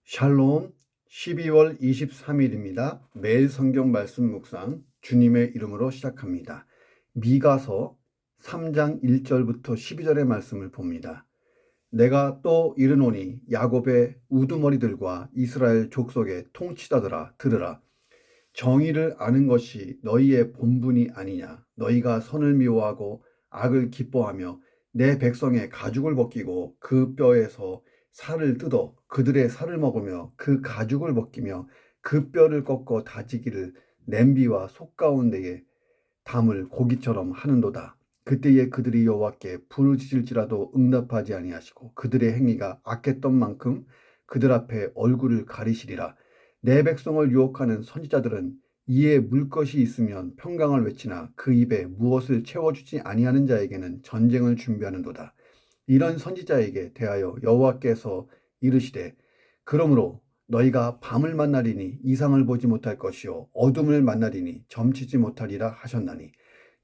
샬롬 12월 23일입니다. 매일 성경 말씀 묵상 주님의 이름으로 시작합니다. 미가서 3장 1절부터 12절의 말씀을 봅니다. 내가 또 이르노니 야곱의 우두머리들과 이스라엘 족속의 통치자들아 들으라. 정의를 아는 것이 너희의 본분이 아니냐. 너희가 선을 미워하고 악을 기뻐하며 내 백성의 가죽을 벗기고 그 뼈에서 살을 뜯어 그들의 살을 먹으며 그 가죽을 벗기며 그 뼈를 꺾어 다지기를 냄비와 속 가운데에 담을 고기처럼 하는도다. 그때에 그들이 여호와께 부르짖을지라도 응답하지 아니하시고 그들의 행위가 악했던 만큼 그들 앞에 얼굴을 가리시리라. 내 백성을 유혹하는 선지자들은 이에 물 것이 있으면 평강을 외치나 그 입에 무엇을 채워주지 아니하는 자에게는 전쟁을 준비하는도다. 이런 선지자에게 대하여 여호와께서 이르시되 그러므로 너희가 밤을 만나리니 이상을 보지 못할 것이요 어둠을 만나리니 점치지 못하리라 하셨나니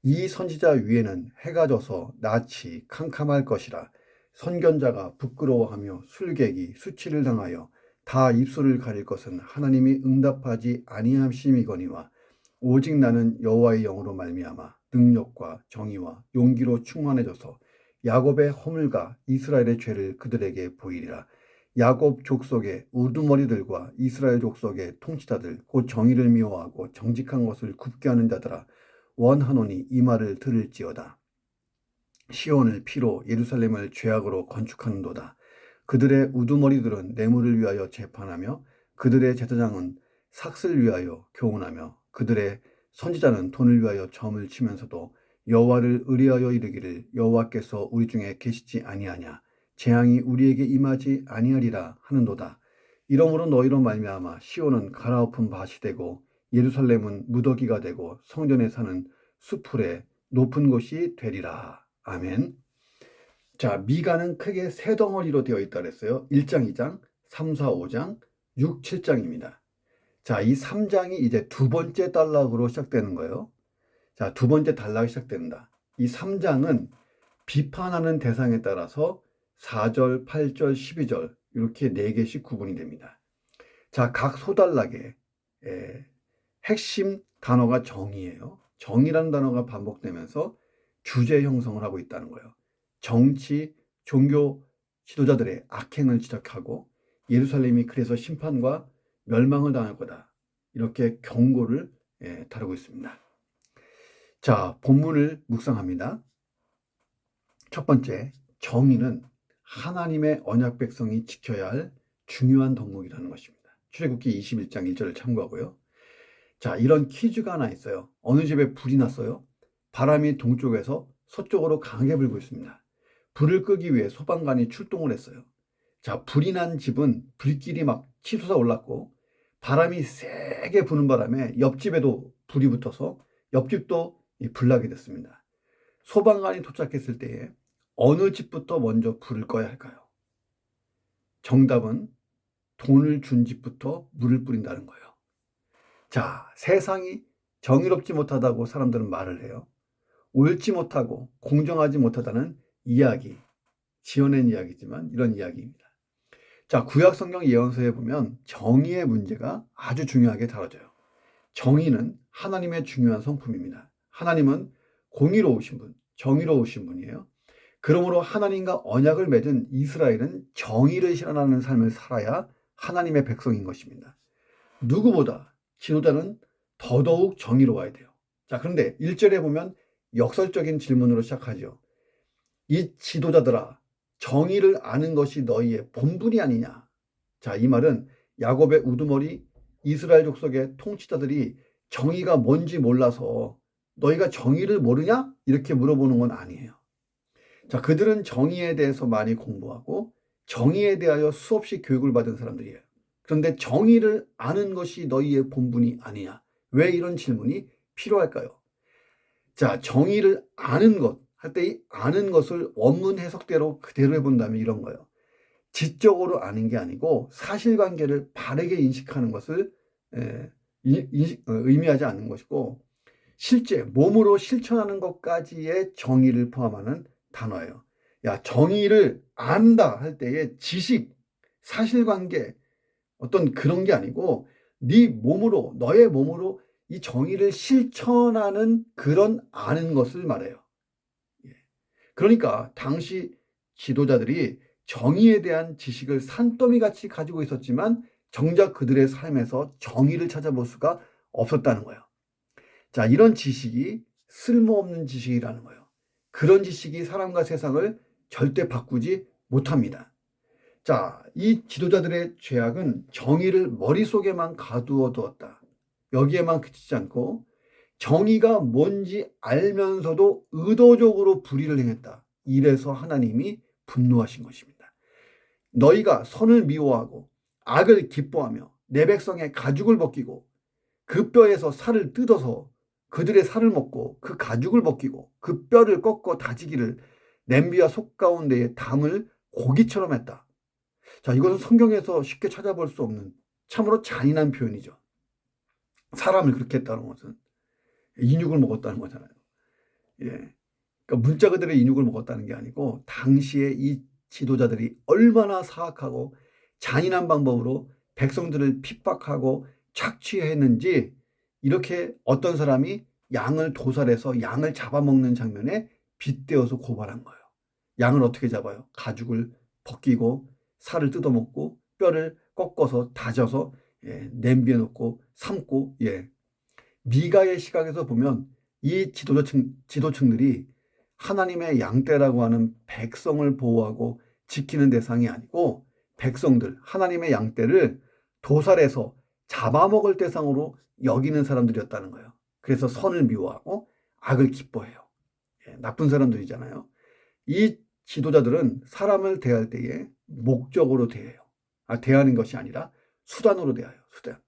이 선지자 위에는 해가 져서 낯이 캄캄할 것이라. 선견자가 부끄러워하며 술객이 수치를 당하여 다 입술을 가릴 것은 하나님이 응답하지 아니하심이거니와 오직 나는 여호와의 영으로 말미암아 능력과 정의와 용기로 충만해져서 야곱의 허물과 이스라엘의 죄를 그들에게 보이리라. 야곱 족속의 우두머리들과 이스라엘 족속의 통치자들 곧 정의를 미워하고 정직한 것을 굽게 하는 자들아 원하노니 이 말을 들을지어다. 시온을 피로 예루살렘을 죄악으로 건축하는도다. 그들의 우두머리들은 뇌물을 위하여 재판하며 그들의 제사장은 삭슬 위하여 교훈하며 그들의 선지자는 돈을 위하여 점을 치면서도 여호와를 의뢰하여 이르기를 여호와께서 우리 중에 계시지 아니하냐 재앙이 우리에게 임하지 아니하리라 하는도다. 이러므로 너희로 말미암아 시온은 갈아엎은 밭이 되고 예루살렘은 무더기가 되고 성전에 사는 수풀의 높은 곳이 되리라. 아멘. 자, 미가는 크게 세 덩어리로 되어 있다 그랬어요. 1장, 2장, 3, 4, 5장, 6, 7장입니다. 자, 이 3장이 이제 두 번째 단락으로 시작되는 거예요. 자, 두 번째 단락이 시작된다. 이 3장은 비판하는 대상에 따라서 4절, 8절, 12절 이렇게 4개씩 구분이 됩니다. 자, 각 소단락에 핵심 단어가 정의예요. 정의라는 단어가 반복되면서 주제 형성을 하고 있다는 거예요. 정치, 종교 지도자들의 악행을 지적하고 예루살렘이 그래서 심판과 멸망을 당할 거다. 이렇게 경고를 다루고 있습니다. 자, 본문을 묵상합니다. 첫 번째, 정의는 하나님의 언약 백성이 지켜야 할 중요한 덕목이라는 것입니다. 출애굽기 21장 1절을 참고하고요. 자, 이런 퀴즈가 하나 있어요. 어느 집에 불이 났어요. 바람이 동쪽에서 서쪽으로 강하게 불고 있습니다. 불을 끄기 위해 소방관이 출동을 했어요. 자, 불이 난 집은 불길이 막 치솟아 올랐고 바람이 세게 부는 바람에 옆집에도 불이 붙어서 옆집도 불나게 됐습니다. 소방관이 도착했을 때에 어느 집부터 먼저 불을 꺼야 할까요? 정답은 돈을 준 집부터 물을 뿌린다는 거예요. 자, 세상이 정의롭지 못하다고 사람들은 말을 해요. 옳지 못하고 공정하지 못하다는 이야기, 지어낸 이야기지만 이런 이야기입니다. 자, 구약 성경 예언서에 보면 정의의 문제가 아주 중요하게 다뤄져요. 정의는 하나님의 중요한 성품입니다. 하나님은 공의로우신 분, 정의로우신 분이에요. 그러므로 하나님과 언약을 맺은 이스라엘은 정의를 실현하는 삶을 살아야 하나님의 백성인 것입니다. 누구보다 지도자는 더더욱 정의로워야 돼요. 자, 그런데 1절에 보면 역설적인 질문으로 시작하죠. 이 지도자들아, 정의를 아는 것이 너희의 본분이 아니냐. 자, 이 말은 야곱의 우두머리 이스라엘 족속의 통치자들이 정의가 뭔지 몰라서 너희가 정의를 모르냐? 이렇게 물어보는 건 아니에요. 자, 그들은 정의에 대해서 많이 공부하고 정의에 대하여 수없이 교육을 받은 사람들이에요. 그런데 정의를 아는 것이 너희의 본분이 아니냐? 왜 이런 질문이 필요할까요? 자, 정의를 아는 것, 할 때 이 아는 것을 원문 해석대로 그대로 해본다면 이런 거예요. 지적으로 아는 게 아니고 사실관계를 바르게 인식하는 것을 의미하지 않는 것이고 실제 몸으로 실천하는 것까지의 정의를 포함하는 단어예요. 야, 정의를 안다 할 때의 지식, 사실관계, 어떤 그런 게 아니고 네 몸으로, 너의 몸으로 이 정의를 실천하는 그런 아는 것을 말해요. 그러니까 당시 지도자들이 정의에 대한 지식을 산더미같이 가지고 있었지만 정작 그들의 삶에서 정의를 찾아볼 수가 없었다는 거예요. 자, 이런 지식이 쓸모없는 지식이라는 거예요. 그런 지식이 사람과 세상을 절대 바꾸지 못합니다. 자, 이 지도자들의 죄악은 정의를 머릿속에만 가두어 두었다. 여기에만 그치지 않고 정의가 뭔지 알면서도 의도적으로 불의를 행했다. 이래서 하나님이 분노하신 것입니다. 너희가 선을 미워하고 악을 기뻐하며 내 백성의 가죽을 벗기고 그 뼈에서 살을 뜯어서 그들의 살을 먹고 그 가죽을 벗기고 그 뼈를 꺾어 다지기를 냄비와 속 가운데에 담을 고기처럼 했다. 자, 이것은 성경에서 쉽게 찾아볼 수 없는 참으로 잔인한 표현이죠. 사람을 그렇게 했다는 것은 인육을 먹었다는 거잖아요. 예. 그러니까 문자 그대로 인육을 먹었다는 게 아니고 당시에 이 지도자들이 얼마나 사악하고 잔인한 방법으로 백성들을 핍박하고 착취했는지 이렇게 어떤 사람이 양을 도살해서 양을 잡아먹는 장면에 빗대어서 고발한 거예요. 양을 어떻게 잡아요? 가죽을 벗기고 살을 뜯어먹고 뼈를 꺾어서 다져서 냄비에 넣고 삶고 미가의 시각에서 보면 이 지도층들이 하나님의 양떼라고 하는 백성을 보호하고 지키는 대상이 아니고 백성들, 하나님의 양떼를 도살해서 잡아먹을 대상으로 여기는 사람들이었다는 거예요. 그래서 선을 미워하고 악을 기뻐해요. 나쁜 사람들이잖아요. 이 지도자들은 사람을 대할 때에 목적으로 대해요. 대하는 것이 아니라 수단으로 대해요. 수단.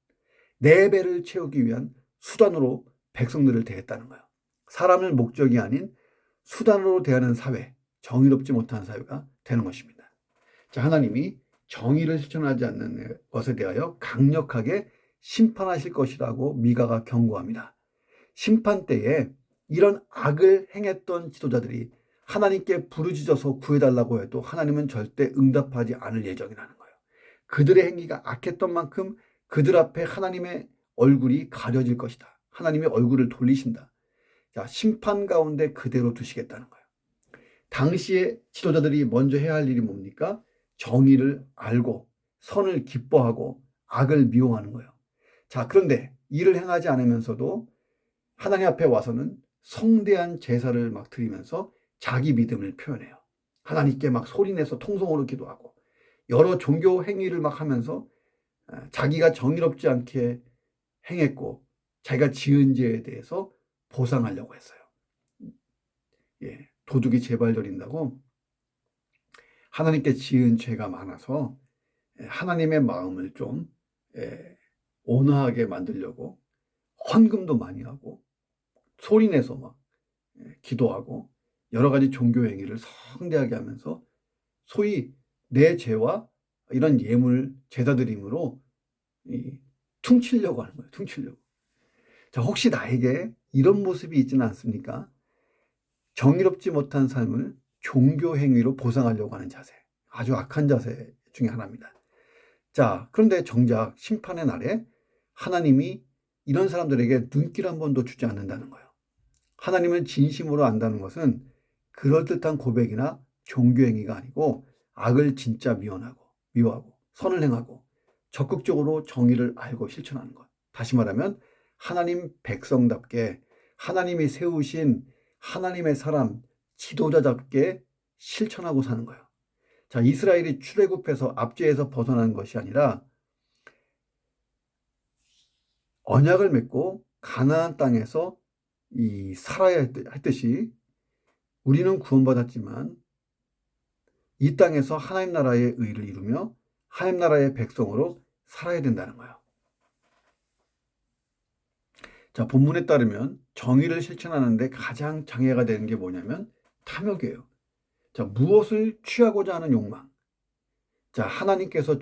내 배를 채우기 위한 수단으로 백성들을 대했다는 거예요. 사람을 목적이 아닌 수단으로 대하는 사회, 정의롭지 못한 사회가 되는 것입니다. 자, 하나님이 정의를 실천하지 않는 것에 대하여 강력하게 심판하실 것이라고 미가가 경고합니다. 심판 때에 이런 악을 행했던 지도자들이 하나님께 부르짖어서 구해달라고 해도 하나님은 절대 응답하지 않을 예정이라는 거예요. 그들의 행위가 악했던 만큼 그들 앞에 하나님의 얼굴이 가려질 것이다. 하나님의 얼굴을 돌리신다. 자, 심판 가운데 그대로 두시겠다는 거예요. 당시에 지도자들이 먼저 해야 할 일이 뭡니까? 정의를 알고 선을 기뻐하고 악을 미워하는 거예요. 자, 그런데 이를 행하지 않으면서도 하나님 앞에 와서는 성대한 제사를 막 드리면서 자기 믿음을 표현해요. 하나님께 막 소리내서 통성으로 기도하고 여러 종교 행위를 막 하면서 자기가 정의롭지 않게 행했고 자기가 지은 죄에 대해서 보상하려고 했어요. 도둑이 재발 저린다고 하나님께 지은 죄가 많아서 하나님의 마음을 좀 온화하게 만들려고 헌금도 많이 하고 소리내서 막 기도하고 여러 가지 종교 행위를 성대하게 하면서 소위 내 죄와 이런 예물 제사드림으로 퉁치려고 하는 거예요. 퉁치려고. 자, 혹시 나에게 이런 모습이 있지는 않습니까? 정의롭지 못한 삶을 종교 행위로 보상하려고 하는 자세. 아주 악한 자세 중에 하나입니다. 자, 그런데 정작 심판의 날에 하나님이 이런 사람들에게 눈길 한 번도 주지 않는다는 거예요. 하나님을 진심으로 안다는 것은 그럴듯한 고백이나 종교 행위가 아니고 악을 진짜 미워하고 선을 행하고 적극적으로 정의를 알고 실천하는 것. 다시 말하면 하나님 백성답게 하나님이 세우신 하나님의 사람 지도자답게 실천하고 사는 거예요. 자, 이스라엘이 출애굽해서 압제에서 벗어난 것이 아니라 언약을 맺고 가나안 땅에서 살아야 했듯이 우리는 구원받았지만 이 땅에서 하나님 나라의 의를 이루며 하나님 나라의 백성으로 살아야 된다는 거예요. 자, 본문에 따르면 정의를 실천하는데 가장 장애가 되는 게 뭐냐면 탐욕이에요. 자, 무엇을 취하고자 하는 욕망. 자, 하나님께서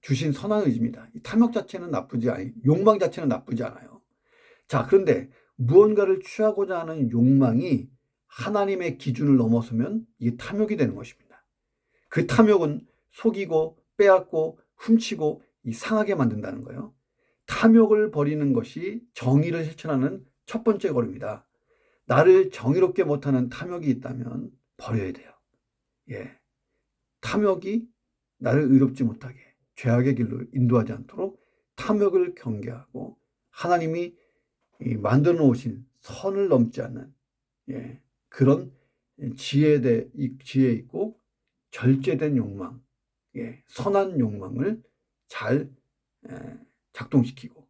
주신 선한 의지입니다. 이 탐욕 자체는 욕망 자체는 나쁘지 않아요. 자, 그런데 무언가를 취하고자 하는 욕망이 하나님의 기준을 넘어서면 이게 탐욕이 되는 것입니다. 그 탐욕은 속이고 빼앗고 훔치고 상하게 만든다는 거예요. 탐욕을 버리는 것이 정의를 실천하는 첫 번째 걸음이다. 나를 정의롭게 못하는 탐욕이 있다면 버려야 돼요. 예. 탐욕이 나를 의롭지 못하게 죄악의 길로 인도하지 않도록 탐욕을 경계하고 하나님이 만들어 놓으신 선을 넘지 않는 그런 지혜 있고 절제된 욕망, 선한 욕망을 잘 작동시키고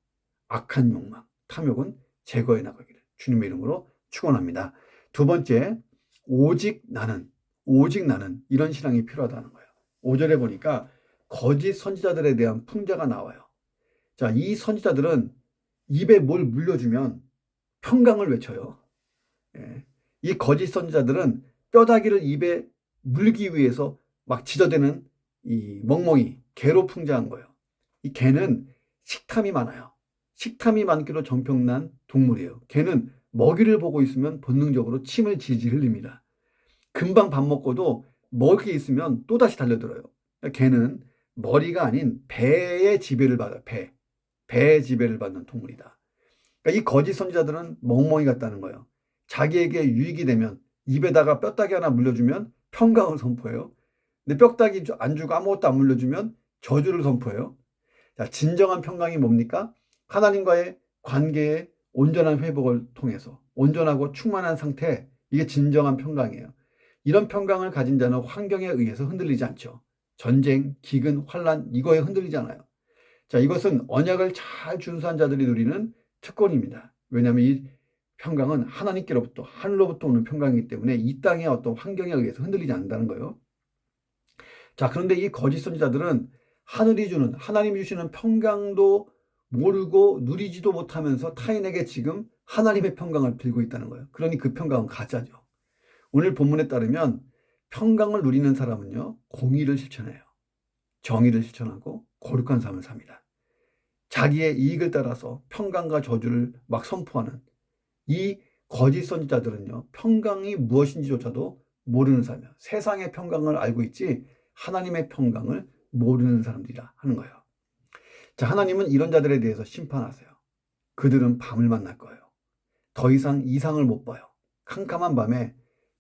악한 욕망, 탐욕은 제거해 나가기를 주님의 이름으로 축원합니다. 두 번째, 오직 나는 이런 신앙이 필요하다는 거예요. 5절에 보니까 거짓 선지자들에 대한 풍자가 나와요. 자, 이 선지자들은 입에 뭘 물려주면 평강을 외쳐요. 이 거짓 선지자들은 뼈다귀를 입에 물기 위해서 막 지저대는 이 멍멍이, 개로 풍자한 거예요. 이 개는 식탐이 많아요. 식탐이 많기로 정평난 동물이에요. 개는 먹이를 보고 있으면 본능적으로 침을 질질 흘립니다. 금방 밥 먹고도 먹을 게 있으면 또다시 달려들어요. 개는 머리가 아닌 배의 지배를 받아요. 배의 지배를 받는 동물이다. 그러니까 이 거짓 선지자들은 멍멍이 같다는 거예요. 자기에게 유익이 되면 입에다가 뼈다귀 하나 물려주면 평강을 선포해요. 근데 뼈다귀 안 주고 아무것도 안 물려주면 저주를 선포해요. 자, 진정한 평강이 뭡니까? 하나님과의 관계의 온전한 회복을 통해서 온전하고 충만한 상태, 이게 진정한 평강이에요. 이런 평강을 가진 자는 환경에 의해서 흔들리지 않죠. 전쟁, 기근, 환란 이거에 흔들리지 않아요. 자, 이것은 언약을 잘 준수한 자들이 누리는 특권입니다. 왜냐하면 이 평강은 하나님께로부터 하늘로부터 오는 평강이기 때문에 이 땅의 어떤 환경에 의해서 흔들리지 않는다는 거예요. 자, 그런데 이 거짓 선지자들은 하늘이 주는 하나님이 주시는 평강도 모르고 누리지도 못하면서 타인에게 지금 하나님의 평강을 빌고 있다는 거예요. 그러니 그 평강은 가짜죠. 오늘 본문에 따르면 평강을 누리는 사람은요, 공의를 실천해요. 정의를 실천하고 거룩한 삶을 삽니다. 자기의 이익을 따라서 평강과 저주를 막 선포하는 이 거짓 선지자들은요, 평강이 무엇인지조차도 모르는 사람이에요. 세상의 평강을 알고 있지 하나님의 평강을 모르는 사람들이라 하는 거예요. 자, 하나님은 이런 자들에 대해서 심판하세요. 그들은 밤을 만날 거예요. 더 이상 이상을 못 봐요. 캄캄한 밤에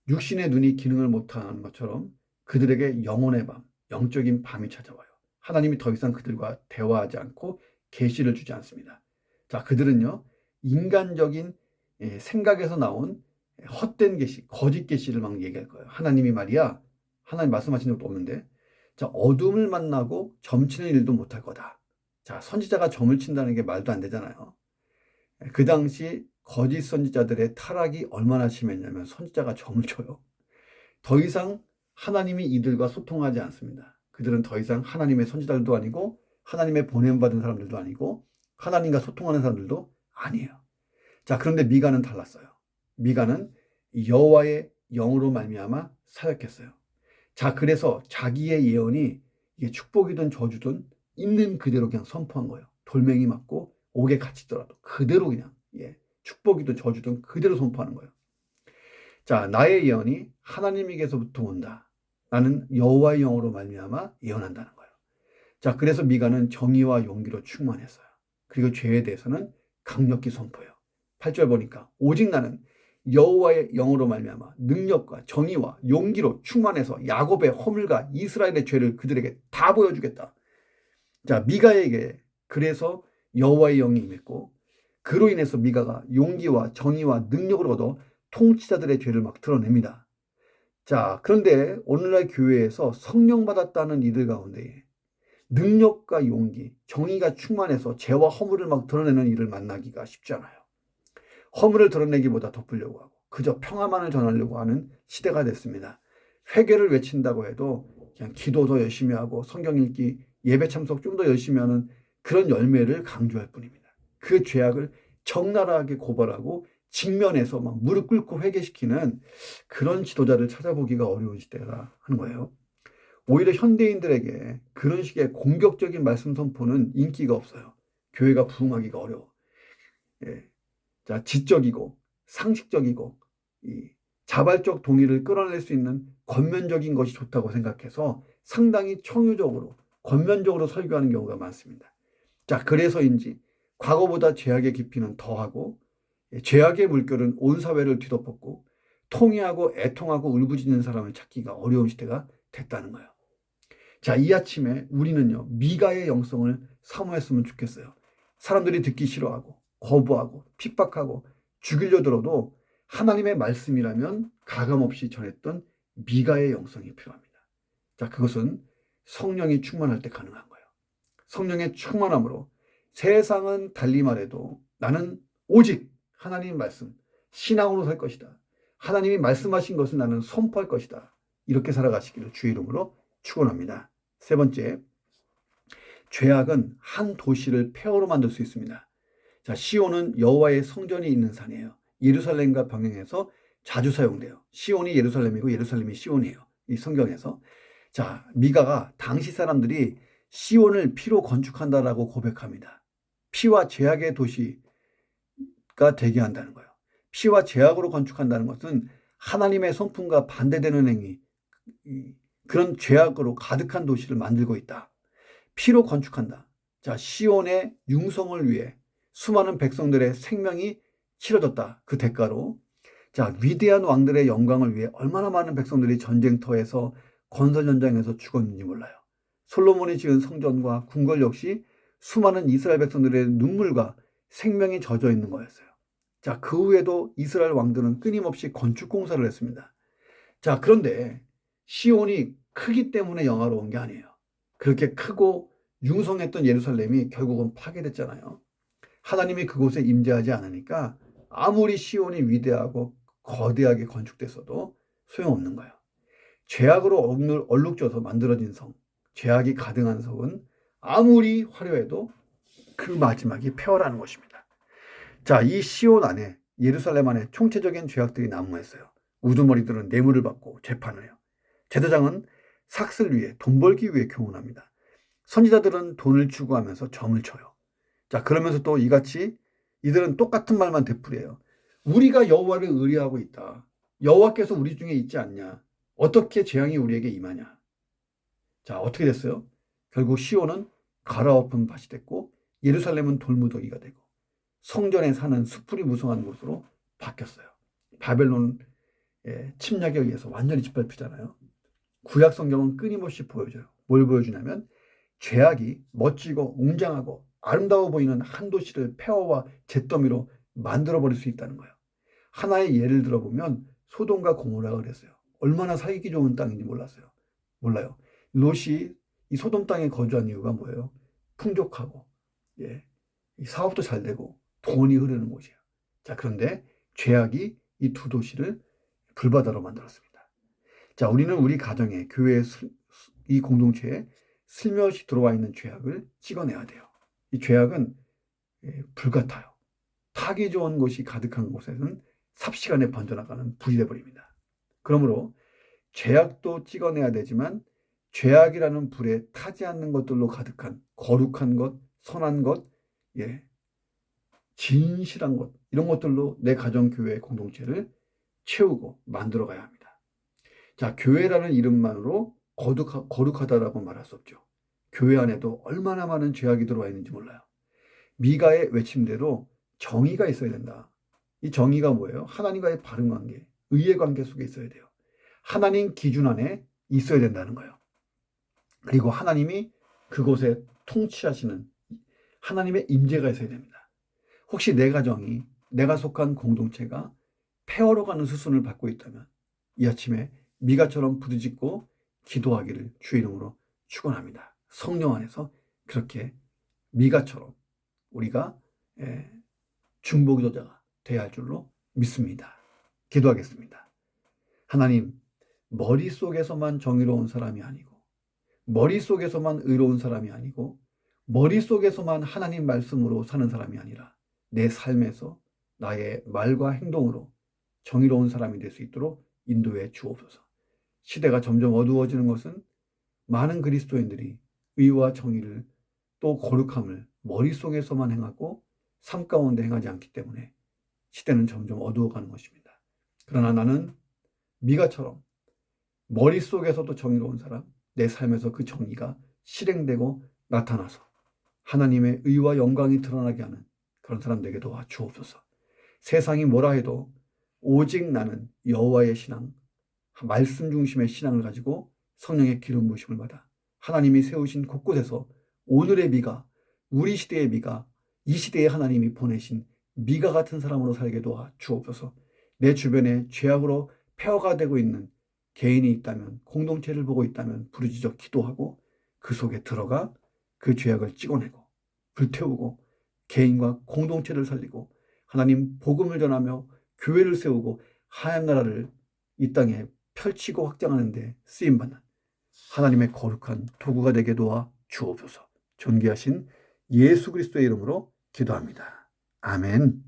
육신의 눈이 기능을 못하는 것처럼 그들에게 영혼의 밤, 영적인 밤이 찾아와요. 하나님이 더 이상 그들과 대화하지 않고 계시를 주지 않습니다. 자, 그들은요, 인간적인 생각에서 나온 헛된 계시, 거짓 계시를 막 얘기할 거예요. 하나님이 말이야, 하나님 말씀하신 적도 없는데, 자, 어둠을 만나고 점치는 일도 못할 거다. 자, 선지자가 점을 친다는 게 말도 안 되잖아요. 그 당시 거짓 선지자들의 타락이 얼마나 심했냐면 선지자가 점을 쳐요. 더 이상 하나님이 이들과 소통하지 않습니다. 그들은 더 이상 하나님의 선지자들도 아니고 하나님의 보냄받은 사람들도 아니고 하나님과 소통하는 사람들도 아니에요. 자, 그런데 미가는 달랐어요. 미가는 여호와의 영으로 말미암아 사역했어요. 자, 그래서 자기의 예언이 이게 축복이든 저주든 있는 그대로 그냥 선포한 거예요. 돌멩이 맞고 옥에 갇히더라도 그대로 그냥 축복이든 저주든 그대로 선포하는 거예요. 자, 나의 예언이 하나님에게서부터 온다. 나는 여호와의 영으로 말미암아 예언한다는 거예요. 자, 그래서 미가는 정의와 용기로 충만했어요. 그리고 죄에 대해서는 강력히 선포해요. 8절 보니까 오직 나는 여호와의 영으로 말미암아 능력과 정의와 용기로 충만해서 야곱의 허물과 이스라엘의 죄를 그들에게 다 보여주겠다. 자, 미가에게 그래서 여호와의 영이 임했고 그로 인해서 미가가 용기와 정의와 능력을 얻어 통치자들의 죄를 막 드러냅니다. 자, 그런데 오늘날 교회에서 성령 받았다는 이들 가운데 능력과 용기, 정의가 충만해서 죄와 허물을 막 드러내는 일을 만나기가 쉽지 않아요. 허물을 드러내기보다 덮으려고 하고 그저 평화만을 전하려고 하는 시대가 됐습니다. 회개를 외친다고 해도 그냥 기도 더 열심히 하고 성경 읽기, 예배 참석 좀 더 열심히 하는 그런 열매를 강조할 뿐입니다. 그 죄악을 적나라하게 고발하고 직면해서 막 무릎 꿇고 회개시키는 그런 지도자를 찾아보기가 어려운 시대가 하는 거예요. 오히려 현대인들에게 그런 식의 공격적인 말씀 선포는 인기가 없어요. 교회가 부흥하기가 어려워. 자, 지적이고 상식적이고 자발적 동의를 끌어낼 수 있는 권면적인 것이 좋다고 생각해서 상당히 청유적으로 권면적으로 설교하는 경우가 많습니다. 자, 그래서인지 과거보다 죄악의 깊이는 더하고 죄악의 물결은 온 사회를 뒤덮었고 통회하고 애통하고 울부짖는 사람을 찾기가 어려운 시대가 됐다는 거예요. 자, 이 아침에 우리는요, 미가의 영성을 사모했으면 좋겠어요. 사람들이 듣기 싫어하고 거부하고 핍박하고 죽이려 들어도 하나님의 말씀이라면 가감없이 전했던 미가의 영성이 필요합니다. 자, 그것은 성령이 충만할 때 가능한 거예요. 성령의 충만함으로 세상은 달리 말해도 나는 오직 하나님 말씀, 신앙으로 살 것이다. 하나님이 말씀하신 것을 나는 선포할 것이다. 이렇게 살아가시기를 주의 이름으로 축원합니다. 세 번째, 죄악은 한 도시를 폐허로 만들 수 있습니다. 자, 시온은 여호와의 성전이 있는 산이에요. 예루살렘과 병행해서 자주 사용돼요. 시온이 예루살렘이고 예루살렘이 시온이에요. 이 성경에서. 자, 미가가 당시 사람들이 시온을 피로 건축한다라고 고백합니다. 피와 죄악의 도시가 되게 한다는 거예요. 피와 죄악으로 건축한다는 것은 하나님의 성품과 반대되는 행위, 그런 죄악으로 가득한 도시를 만들고 있다. 피로 건축한다. 자, 시온의 융성을 위해 수많은 백성들의 생명이 치러졌다. 그 대가로. 자, 위대한 왕들의 영광을 위해 얼마나 많은 백성들이 전쟁터에서 건설 현장에서 죽었는지 몰라요. 솔로몬이 지은 성전과 궁궐 역시 수많은 이스라엘 백성들의 눈물과 생명이 젖어 있는 거였어요. 자, 그 후에도 이스라엘 왕들은 끊임없이 건축 공사를 했습니다. 자, 그런데 시온이 크기 때문에 영화로운 게 아니에요. 그렇게 크고 융성했던 예루살렘이 결국은 파괴됐잖아요. 하나님이 그곳에 임재하지 않으니까 아무리 시온이 위대하고 거대하게 건축됐어도 소용없는 거예요. 죄악으로 얼룩져서 만들어진 성, 죄악이 가득한 성은 아무리 화려해도 그 마지막이 폐허라는 것입니다. 자, 이 시온 안에, 예루살렘 안에 총체적인 죄악들이 난무했어요. 우두머리들은 뇌물을 받고 재판을 해요. 제사장은 삭슬 위해 돈 벌기 위해 교훈합니다. 선지자들은 돈을 추구하면서 점을 쳐요. 자, 그러면서 또 이같이 이들은 똑같은 말만 되풀이해요. 우리가 여호와를 의뢰하고 있다. 여호와께서 우리 중에 있지 않냐. 어떻게 재앙이 우리에게 임하냐. 자, 어떻게 됐어요? 결국 시온은 갈아엎은 밭이 됐고 예루살렘은 돌무더기가 되고 성전에 사는 수풀이 무성한 곳으로 바뀌었어요. 바벨론 침략에 의해서 완전히 짓밟히잖아요. 구약 성경은 끊임없이 보여줘요. 뭘 보여주냐면 죄악이 멋지고 웅장하고 아름다워 보이는 한 도시를 폐허와 잿더미로 만들어버릴 수 있다는 거예요. 하나의 예를 들어보면 소돔과 고모라가 그랬어요. 얼마나 살기 좋은 땅인지 몰라요. 롯이 이 소돔 땅에 거주한 이유가 뭐예요? 풍족하고 사업도 잘 되고 돈이 흐르는 곳이에요. 자, 그런데 죄악이 이 두 도시를 불바다로 만들었습니다. 자, 우리는 우리 가정에, 교회에, 이 공동체에 슬며시 들어와 있는 죄악을 찍어내야 돼요. 이 죄악은 불 같아요. 타기 좋은 곳이 가득한 곳에는 삽시간에 번져나가는 불이 되어버립니다. 그러므로 죄악도 찍어내야 되지만 죄악이라는 불에 타지 않는 것들로 가득한 거룩한 것, 선한 것, 진실한 것, 이런 것들로 내 가정, 교회, 공동체를 채우고 만들어가야 합니다. 자, 교회라는 이름만으로 거룩하다라고 말할 수 없죠. 교회 안에도 얼마나 많은 죄악이 들어와 있는지 몰라요. 미가의 외침대로 정의가 있어야 된다. 이 정의가 뭐예요? 하나님과의 바른 관계, 의의 관계 속에 있어야 돼요. 하나님 기준 안에 있어야 된다는 거예요. 그리고 하나님이 그곳에 통치하시는 하나님의 임재가 있어야 됩니다. 혹시 내 가정이, 내가 속한 공동체가 폐허로 가는 수순을 밟고 있다면 이 아침에 미가처럼 부르짖고 기도하기를 주의 이름으로 축원합니다. 성령 안에서 그렇게 미가처럼 우리가 중보기도자가 되어야 할 줄로 믿습니다. 기도하겠습니다. 하나님, 머릿속에서만 정의로운 사람이 아니고 머릿속에서만 의로운 사람이 아니고 머릿속에서만 하나님 말씀으로 사는 사람이 아니라 내 삶에서 나의 말과 행동으로 정의로운 사람이 될 수 있도록 인도해 주옵소서. 시대가 점점 어두워지는 것은 많은 그리스도인들이 의와 정의를 또 거룩함을 머릿속에서만 행하고 삶 가운데 행하지 않기 때문에 시대는 점점 어두워가는 것입니다. 그러나 나는 미가처럼 머릿속에서도 정의로운 사람, 내 삶에서 그 정의가 실행되고 나타나서 하나님의 의와 영광이 드러나게 하는 그런 사람 되게 도와 주옵소서. 세상이 뭐라 해도 오직 나는 여호와의 신앙, 말씀 중심의 신앙을 가지고 성령의 기름 부으심을 받아 하나님이 세우신 곳곳에서 오늘의 미가, 우리 시대의 미가, 이 시대에 하나님이 보내신 미가 같은 사람으로 살게 도와 주옵소서. 내 주변에 죄악으로 폐허가 되고 있는 개인이 있다면, 공동체를 보고 있다면 부르짖어 기도하고 그 속에 들어가 그 죄악을 찍어내고 불태우고 개인과 공동체를 살리고 하나님 복음을 전하며 교회를 세우고 하나님 나라를 이 땅에 펼치고 확장하는 데 쓰임받는 하나님의 거룩한 도구가 되게 도와 주옵소서. 존귀하신 예수 그리스도의 이름으로 기도합니다. 아멘.